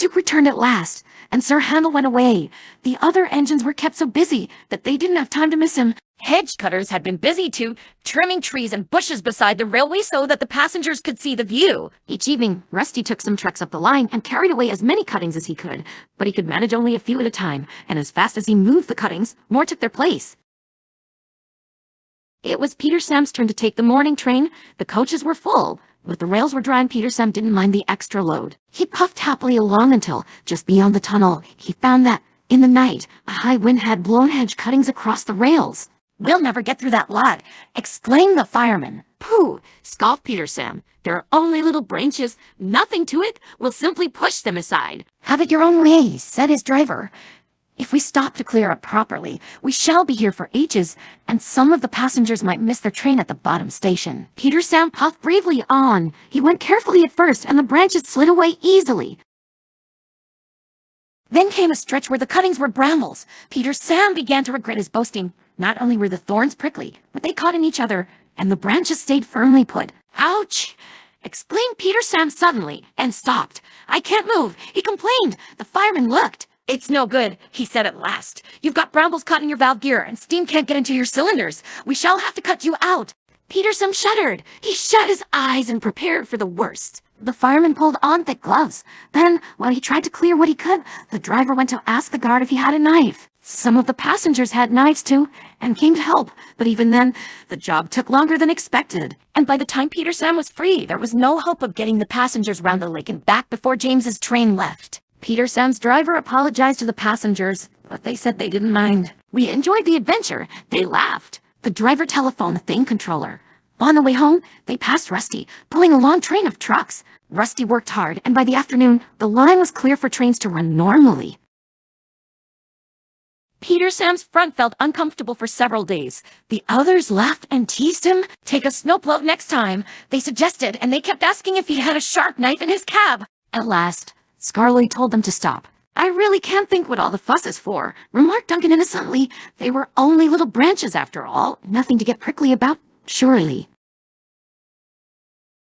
Duke returned at last, and Sir Handel went away. The other engines were kept so busy that they didn't have time to miss him. Hedge cutters had been busy too, trimming trees and bushes beside the railway so that the passengers could see the view. Each evening, Rusty took some treks up the line and carried away as many cuttings as he could, but he could manage only a few at a time, and as fast as he moved the cuttings, more took their place. It was Peter Sam's turn to take the morning train. The coaches were full, but the rails were dry and Peter Sam didn't mind the extra load. He puffed happily along until, just beyond the tunnel, he found that, in the night, a high wind had blown hedge cuttings across the rails. "We'll never get through that lot," exclaimed the fireman. "Pooh," scoffed Peter Sam. "There are only little branches, nothing to it. We'll simply push them aside." "Have it your own way," said his driver. "If we stop to clear up properly, we shall be here for ages, and some of the passengers might miss their train at the bottom station." Peter Sam puffed bravely on. He went carefully at first, and the branches slid away easily. Then came a stretch where the cuttings were brambles. Peter Sam began to regret his boasting. Not only were the thorns prickly, but they caught in each other, and the branches stayed firmly put. "Ouch!" exclaimed Peter Sam suddenly, and stopped. "I can't move," he complained. The fireman looked. "It's no good," he said at last. "You've got brambles caught in your valve gear, and steam can't get into your cylinders. We shall have to cut you out." Peter Sam shuddered. He shut his eyes and prepared for the worst. The fireman pulled on thick gloves. Then, while he tried to clear what he could, the driver went to ask the guard if he had a knife. Some of the passengers had knives too, and came to help, but even then, the job took longer than expected. And by the time Peter Sam was free, there was no hope of getting the passengers round the lake and back before James's train left. Peter Sam's driver apologized to the passengers, but they said they didn't mind. "We enjoyed the adventure," they laughed. The driver telephoned the thing controller. On the way home, they passed Rusty, pulling a long train of trucks. Rusty worked hard, and by the afternoon, the line was clear for trains to run normally. Peter Sam's front felt uncomfortable for several days. The others laughed and teased him. "Take a snowplow next time," they suggested, and they kept asking if he had a sharp knife in his cab. At last, Scarlet told them to stop. "I really can't think what all the fuss is for," remarked Duncan innocently. "They were only little branches after all, nothing to get prickly about, surely."